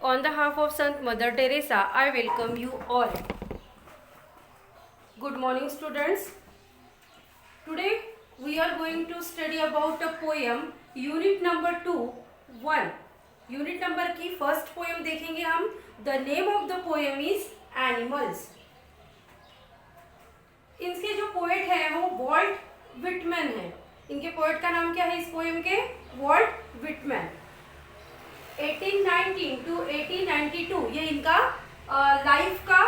On behalf of Saint Mother Teresa, I welcome you all. Good morning, students. Today we are going to study about a poem, unit number 2, 1. Unit number की first poem देखेंगे हम. The name of the poem is Animals. इनके जो poet है वो Walt Whitman है. इनके poet का नाम क्या है इस पोएम के? Walt Whitman. 1819 to 1892 ये इनका लाइफ का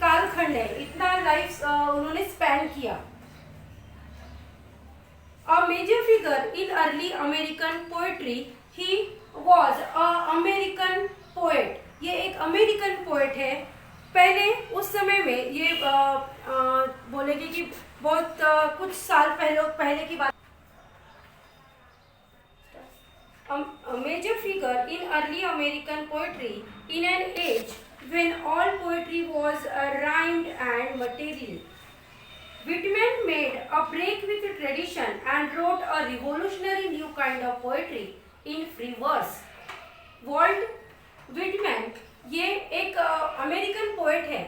कालखंड है. इतना लाइफ उन्होंने स्पेंड किया. A major figure in early American poetry, he was a American poet. ये एक अमेरिकन पोएट है. पहले उस समय में ये बोलेंगे कि बहुत कुछ साल पहले की बात. A major figure in early American poetry in an age when all poetry was rhymed and material. Whitman made a break with tradition and wrote a revolutionary new kind of poetry in free verse. Walt Whitman ये एक American poet है.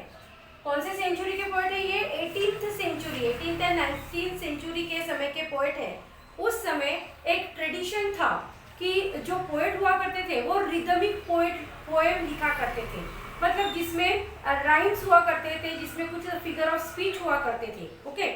कौन से century के poet है ये? 18th century, 18th and 19th century के समय के पोएट है. उस समय एक ट्रेडिशन था कि जो पोएट हुआ करते थे वो रिदमिक पोएम लिखा करते थे. मतलब जिसमें राइम्स हुआ करते थे, जिसमें कुछ फिगर ऑफ स्पीच हुआ करते थे. ओके,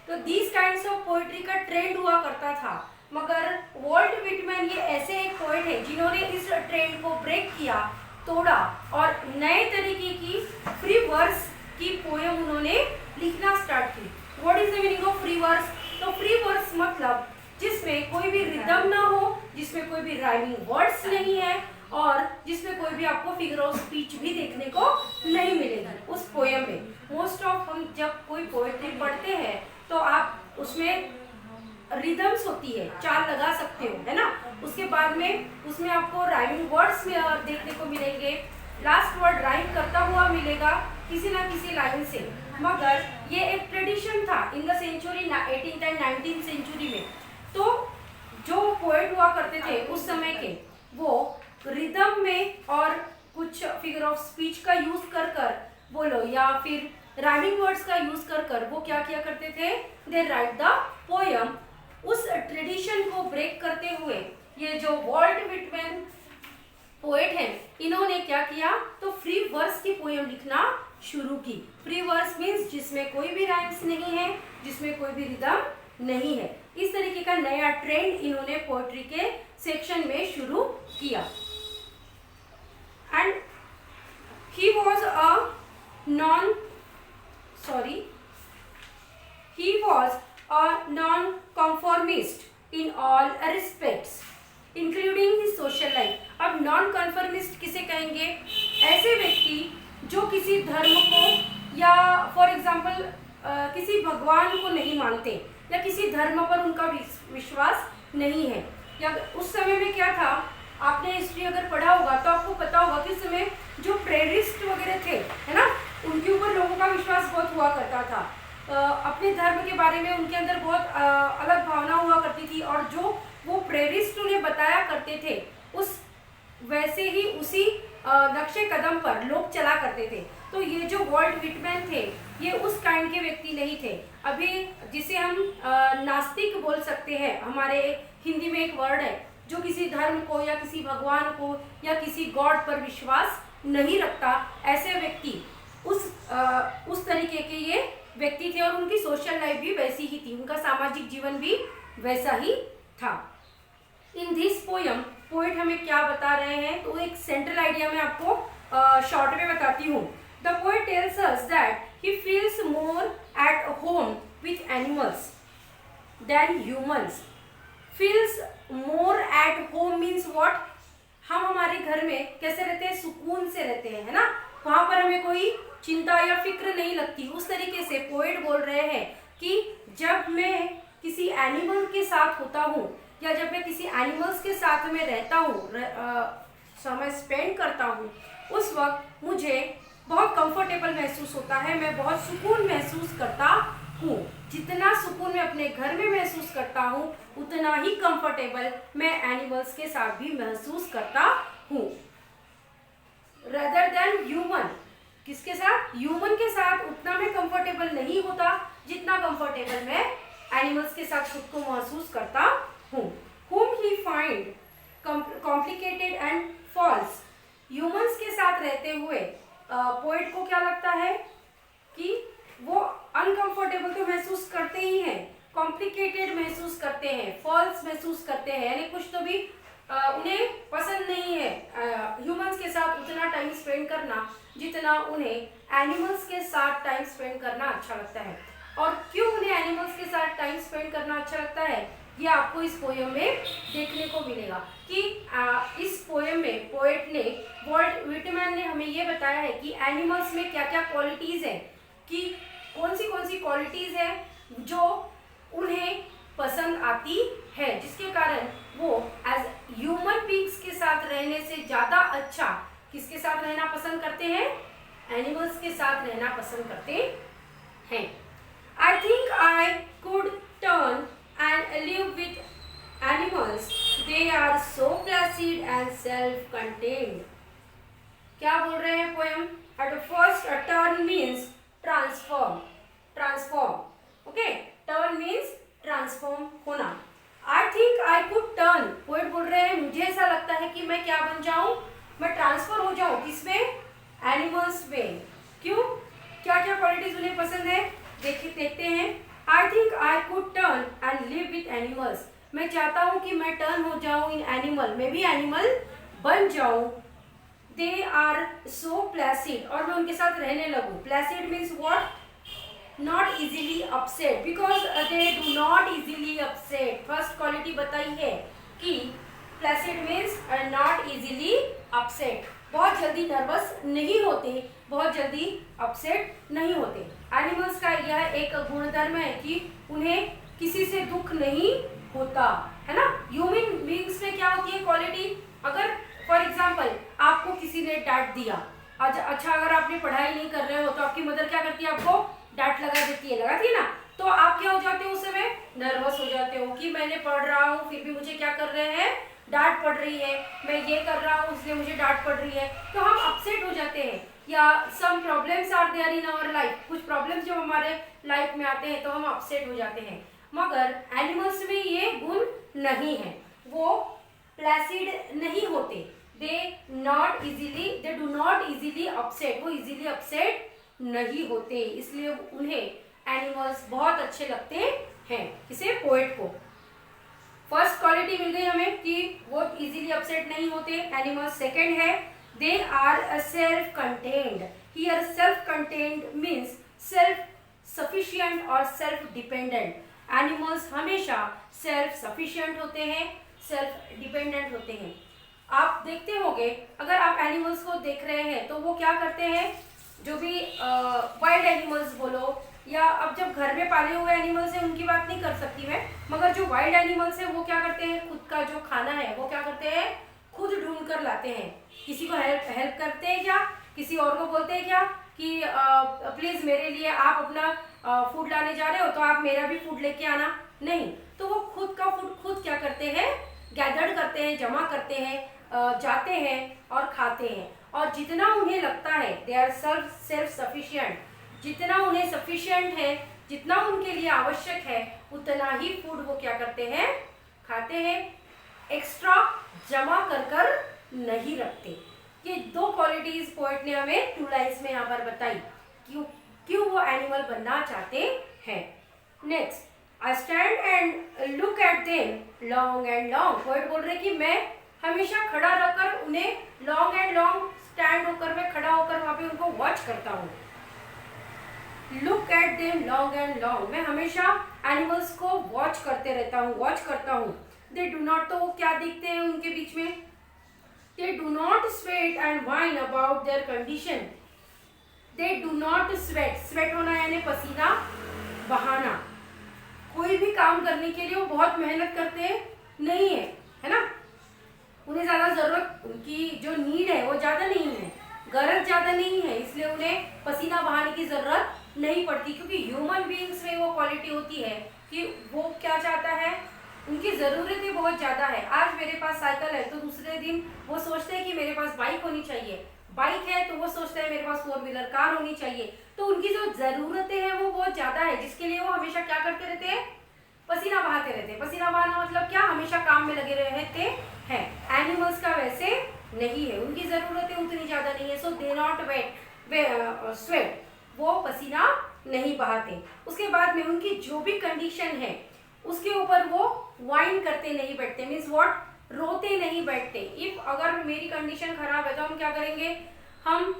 तो दीज काइंड्स ऑफ पोएट्री का ट्रेंड हुआ करता था. मगर वॉल्ट विटमैन ये ऐसे एक पोएट है जिन्होंने इस ट्रेंड को ब्रेक किया, तोड़ा और नए तरीके की फ्री वर्स की पोएम उन्होंने लिखना स्टार्ट की. What is the meaning of free verse? तो फ्री वर्स मतलब जिसमें कोई भी रिदम ना हो, जिसमें कोई भी राइमिंग वर्ड्स नहीं है और जिसमें कोई भी आपको फिगर ऑफ स्पीच भी देखने को नहीं मिलेगी उस पोएम में. मोस्ट ऑफ हम जब कोई पोएट्री पढ़ते हैं तो आप उसमें रिदम्स होती है, चाल लगा सकते हो, है ना. उसके बाद में उसमें आपको राइमिंग वर्ड्स देखने को मिलेंगे. लास्ट वर्ड राइम करता हुआ मिलेगा किसी ना किसी लाइन से. मगर ये एक ट्रेडिशन था in the century 18th and 19th century में. तो जो पोएट हुआ करते थे उस समय के वो रिदम में और कुछ फिगर ऑफ स्पीच का यूज कर बोलो या फिर राइमिंग वर्ड्स का यूज कर वो क्या किया करते थे? दे राइट द पोएम. उस ट्रेडिशन को ब्रेक करते हुए ये जो वॉल्ट विटमैन पोएट है इन्होंने क्या किया? तो फ्री वर्स की पोएम लिखना शुरू की. फ्री वर्स मीन्स जिसमें कोई भी राइम्स नहीं है, जिसमें कोई भी रिदम नहीं है. इस तरीके का नया ट्रेंड इन्होंने पोएट्री के सेक्शन में शुरू किया. And he was a non-conformist in all respects, including his social life. अब non-conformist किसे कहेंगे? ऐसे व्यक्ति जो किसी धर्म को या फॉर एग्जाम्पल किसी भगवान को नहीं मानते या किसी धर्म पर उनका विश्वास नहीं है. या उस समय में क्या था, आपने हिस्ट्री अगर पढ़ा होगा तो आपको पता होगा कि उस समय जो प्रेरिस्ट वगैरह थे, है ना, उनके ऊपर लोगों का विश्वास बहुत हुआ करता था. अपने धर्म के बारे में उनके अंदर बहुत अलग भावना हुआ करती थी और जो वो प्रेरिस्ट उन्हें बताया करते थे उस वैसे ही उसी नक्शे कदम पर लोग चला करते थे. तो ये जो वॉल्ट विटमैन थे ये उस काइंड के व्यक्ति नहीं थे. अभी जिसे हम नास्तिक बोल सकते हैं, हमारे हिंदी में एक वर्ड है, जो किसी धर्म को या किसी भगवान को या किसी गॉड पर विश्वास नहीं रखता. ऐसे व्यक्ति उस तरीके के ये व्यक्ति थे और उनकी सोशल लाइफ भी वैसी ही थी, उनका सामाजिक जीवन भी वैसा ही था. इन दिस पोएम पोएट हमें क्या बता रहे हैं? तो एक सेंट्रल आइडिया मैं आपको शॉर्ट में बताती हूँ. The poet tells us that he feels more at home with animals then humans. Feels more at home means what? हम हमारे घर में कैसे रहते हैं? सुकून से रहते हैं, है ना. वहां पर हमें कोई चिंता या फिक्र नहीं लगती. उस तरीके से पोएट बोल रहे हैं कि जब मैं किसी एनिमल के साथ होता हूँ या जब मैं किसी एनिमल्स के साथ में रहता हूँ, समय स्पेंड करता हूँ, उस वक्त मुझे बहुत कंफर्टेबल महसूस होता है, मैं बहुत सुकून महसूस करता हूँ. जितना सुकून मैं अपने घर में महसूस करता हूँ उतना ही कंफर्टेबल मैं एनिमल्स के साथ भी महसूस करता हूँ. ह्यूमन के साथ उतना मैं कंफर्टेबल नहीं होता जितना कंफर्टेबल मैं एनिमल्स के साथ खुद को महसूस करता हूँ। whom he find complicated and false। Humans के साथ रहते हुए पोएट को क्या लगता है कि वो अनकंफर्टेबल तो महसूस करते ही हैं, कॉम्प्लिकेटेड महसूस करते हैं, फॉल्स महसूस करते हैं, यानी कुछ तो भी उन्हें पसंद नहीं है ह्यूमंस के साथ उतना टाइम स्पेंड करना जितना उन्हें एनिमल्स के साथ टाइम स्पेंड करना अच्छा लगता है। और क्यों उन्हें एनिमल्स के साथ टाइम स्पेंड करना अच्छा लगता है ये आपको इस पोएम में देखने को मिलेगा कि इस पोएम में पोएट ने वॉल्ट व्हिटमैन ने हमें ये बताया है कि एनिमल्स में क्या क्या क्वालिटीज़ हैं, कि कौन सी क्वालिटीज़ हैं जो उन्हें पसंद आती है, जिसके कारण वो एज ह्यूमन बीइंग्स के साथ रहने से ज़्यादा अच्छा किसके साथ रहना पसंद करते हैं, एनिमल्स के साथ रहना पसंद करते हैं। I think I could turn and live with animals, they are so placid and self-contained। क्या बोल रहे हैं poem? At first a turn means transform, okay, turn means transform होना। I think I could turn, poet बोल रहे हैं मुझे ऐसा लगता है कि मैं क्या बन जाऊं, मैं ट्रांसफर हो जाऊं किसमें, एनिमल्स में। क्यों, क्या क्या क्वालिटीज उन्हें पसंद है, देखते हैं। I think I could turn and live with animals। मैं चाहता हूँ कि मैं टर्न हो जाऊँ इन एनिमल, मैं भी एनिमल बन जाऊँ। They are so placid, और मैं उनके साथ रहने लगूँ। Placid means what? Not easily upset, because they do not easily upset। First quality बताई है कि placid means not easily upset, बहुत जल्दी नर्वस नहीं होते, बहुत जल्दी अपसेट नहीं होते। एनिमल्स का यह एक गुणधर्म है कि उन्हें किसी से दुख नहीं होता, है ना। ह्यूमन बीइंग्स में क्या होती है क्वालिटी, अगर फॉर एग्जांपल आपको किसी ने डांट दिया, अच्छा अगर आपने पढ़ाई नहीं कर रहे हो तो आपकी मदर क्या करती है, आपको डांट लगा देती है, लगाती है ना, तो आप क्या हो जाते हो, उस समय नर्वस हो जाते हो कि मैंने पढ़ रहा हूँ फिर भी मुझे क्या कर रहे हैं, डांट पड़ रही है, मैं ये कर रहा हूँ इसलिए मुझे डांट पड़ रही है, तो हम अपसेट हो जाते हैं। या some problems are there in our life, कुछ प्रॉब्लम्स जब हमारे लाइफ में आते हैं तो हम अपसेट हो जाते हैं। मगर एनिमल्स में ये गुण नहीं है, वो प्लेसिड नहीं होते, दे डू नॉट इजीली अपसेट, वो इजीली अपसेट नहीं होते, इसलिए उन्हें एनिमल्स बहुत अच्छे लगते हैं, किसे, पोएट को। फर्स्ट क्वालिटी मिल गई हमें कि वो इजीली अपसेट नहीं होते एनिमल्स। सेकंड है they are self contained. Here self contained means self sufficient और सेल्फ डिपेंडेंट। एनिमल्स हमेशा सेल्फ सफिशिएंट होते हैं, सेल्फ डिपेंडेंट होते हैं। आप देखते होंगे अगर आप एनिमल्स को देख रहे हैं तो वो क्या करते हैं, जो भी वाइल्ड एनिमल्स बोलो या अब जब घर में पाले हुए एनिमल्स हैं उनकी बात नहीं कर सकती मैं, मगर जो वाइल्ड एनिमल्स हैं वो क्या करते हैं, खुद का जो खाना है वो क्या करते हैं, खुद ढूंढ कर लाते हैं। किसी को हेल्प करते हैं क्या, किसी और को बोलते हैं क्या कि प्लीज़ मेरे लिए आप अपना फूड लाने जा रहे हो तो आप मेरा भी फूड लेके आना, नहीं, तो वो खुद का फूड खुद क्या करते हैं, गैदर करते हैं, जमा करते हैं, जाते हैं और खाते हैं। और जितना उन्हें लगता है दे आर सेल्फ सफिशिएंट, जितना उन्हें सफिशिएंट है, जितना उनके लिए आवश्यक है उतना ही फूड वो क्या करते हैं, खाते हैं, एक्स्ट्रा जमा कर नहीं रखते। ये दो क्वालिटीज पोएट ने हमें 2 लाइन्स में यहाँ पर बताई, क्यों वो एनिमल बनना चाहते हैं। Next, I stand and look at them long and long. Poet बोल रहे कि मैं हमेशा खड़ा रहकर उन्हें लॉन्ग एंड लॉन्ग स्टैंड होकर, मैं खड़ा होकर वहाँ पे उनको वॉच करता हूँ। Look at them long and long, मैं हमेशा एनिमल्स को वॉच करते रहता हूँ, वॉच करता हूँ। दे डू नॉट, तो वो क्या दिखते हैं उनके बीच में, दे do not sweat and wine about their condition. They do not sweat, sweat होना यानी पसीना बहाना, कोई भी काम करने के लिए वो बहुत मेहनत करते नहीं है ना, उन्हें ज़्यादा ज़रूरत, उनकी जो नीड है वो ज़्यादा नहीं है, गरज ज़्यादा नहीं है, इसलिए उन्हें पसीना बहाने की ज़रूरत नहीं पड़ती, क्योंकि ह्यूमन बीइंग्स में वो क्वालिटी होती है कि वो क्या चाहता है, उनकी ज़रूरतें बहुत ज़्यादा है। आज मेरे पास साइकिल है तो दूसरे दिन वो सोचते हैं कि मेरे पास बाइक होनी चाहिए, बाइक है तो वो सोचते हैं मेरे पास 4 व्हीलर कार होनी चाहिए। तो उनकी जो ज़रूरतें हैं वो बहुत ज़्यादा है, जिसके लिए वो हमेशा क्या करते रहते हैं, पसीना बहाते रहते हैं। पसीना बहाना मतलब क्या, हमेशा काम में लगे रहते हैं। एनिमल्स का वैसे नहीं है, उनकी ज़रूरतें उतनी ज़्यादा नहीं है। सो दे नॉट स्वेट, वो पसीना नहीं बहाते। उसके बाद में उनकी जो भी कंडीशन है उसके ऊपर वो वाइन करते नहीं बैठते, मीन्स व्हाट, रोते नहीं बैठते। इफ अगर मेरी कंडीशन खराब है तो हम क्या करेंगे, हम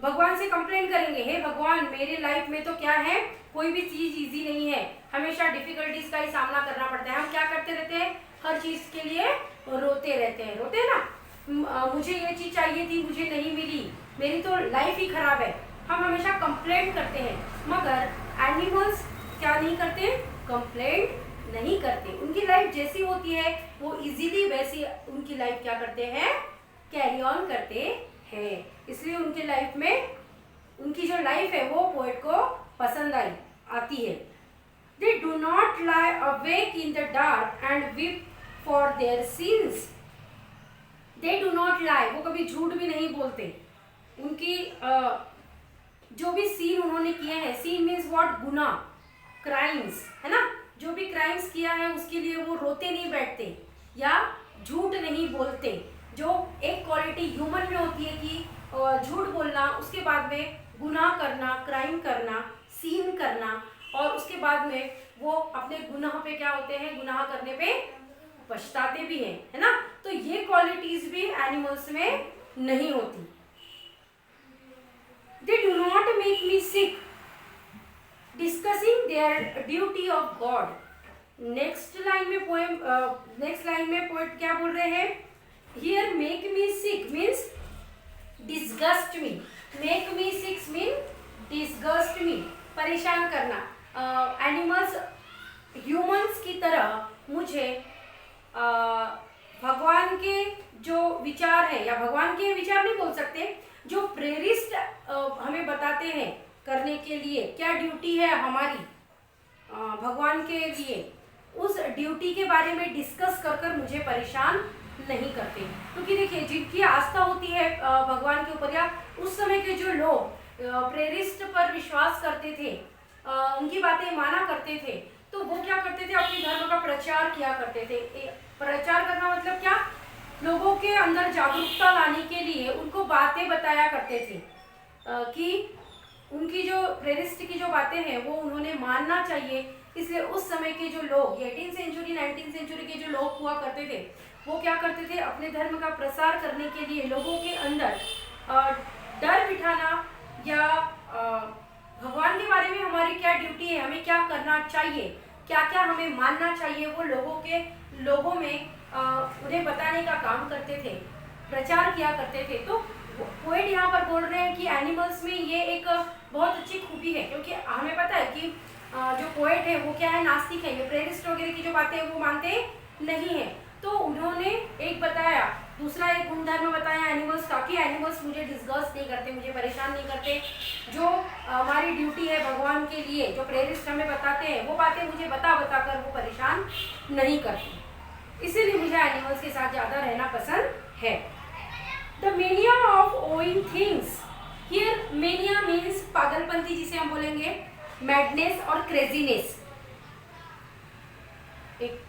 भगवान से कंप्लेन करेंगे, हे भगवान मेरे लाइफ में तो क्या है, कोई भी चीज इजी नहीं है, हमेशा डिफिकल्टीज का ही सामना करना पड़ता है। हम क्या करते रहते हैं, हर चीज के लिए रोते रहते हैं, रोते हैं ना, मुझे ये चीज चाहिए थी मुझे नहीं मिली, मेरी तो लाइफ ही खराब है। हम हमेशा कंप्लेंट करते हैं, मगर एनिमल्स क्या नहीं करते, कंप्लेंट नहीं करते। उनकी लाइफ जैसी होती है वो इजीली वैसी उनकी लाइफ क्या करते हैं, कैरी ऑन करते हैं। इसलिए उनके लाइफ में, उनकी जो लाइफ है वो पोएट को पसंद आती है। दे do not lie awake in the dark and weep for their since. They do not lie, वो कभी झूठ भी नहीं बोलते। उनकी जो भी सीन उन्होंने किए हैं, सीन मीन्स व्हाट, गुनाह, क्राइम्स, है ना, जो भी क्राइम्स किया है उसके लिए वो रोते नहीं बैठते या झूठ नहीं बोलते। जो एक क्वालिटी ह्यूमन में होती है कि झूठ बोलना, उसके बाद में गुनाह करना, क्राइम करना, सीन करना, और उसके बाद में वो अपने गुनाह पे क्या होते हैं, गुनाह करने पे पछताते भी हैं, है ना। तो ये क्वालिटीज भी एनिमल्स में नहीं होती। They do not make me sick discussing their duty of God. Next line में पोएट क्या बोल रहे हैं, here make me sick means disgust me, make me sick mean disgust me, परेशान करना। एनिमल्स ह्यूमंस की तरह मुझे भगवान के जो विचार है, या भगवान के विचार नहीं बोल सकते, जो प्रेरिस्ट हमें बताते हैं करने के लिए, क्या ड्यूटी है हमारी भगवान के लिए, उस ड्यूटी के बारे में डिस्कस कर कर मुझे परेशान नहीं करते। क्योंकि देखिए, जिनकी आस्था होती है भगवान के ऊपर, या उस समय के जो लोग प्रेरिस्ट पर विश्वास करते थे, उनकी बातें माना करते थे, तो वो क्या करते थे, अपने धर्म का प्रचार किया करते थे। प्रचार करना मतलब क्या, लोगों के अंदर जागरूकता लाने के लिए उनको बातें बताया करते थे कि उनकी जो प्रेरिस्ट की जो बातें हैं वो उन्होंने मानना चाहिए। इसलिए उस समय के जो लोग, 18वीं सेंचुरी 19वीं सेंचुरी के जो लोग हुआ करते थे, वो क्या करते थे, अपने धर्म का प्रसार करने के लिए लोगों के अंदर डर बिठाना, या भगवान के बारे में हमारी क्या ड्यूटी है, हमें क्या करना चाहिए, क्या क्या हमें मानना चाहिए, वो लोगों में उन्हें बताने का काम करते थे, प्रचार किया करते थे। तो पोएट यहाँ पर बोल रहे हैं कि एनिमल्स में ये एक बहुत अच्छी खूबी है, क्योंकि हमें पता है कि जो पोएट है वो क्या है, नास्तिक है, ये प्रेरिस्ट वगैरह की जो बातें हैं वो मानते नहीं है। तो उन्होंने एक बताया, दूसरा एक गुणधर्म बताया एनिमल्स का, कि एनिमल्स मुझे डिस्गस्ट नहीं करते, मुझे परेशान नहीं करते। जो हमारी ड्यूटी है भगवान के लिए, जो प्रेरिस्ट हमें बताते हैं, वो बातें मुझे बता कर वो परेशान नहीं करती। इसीलिए मुझे एनिमल्स के साथ ज़्यादा रहना पसंद है। The mania of owing things, here mania means पागलपंती, जिसे हम बोलेंगे मैडनेस और क्रेजीनेस। एक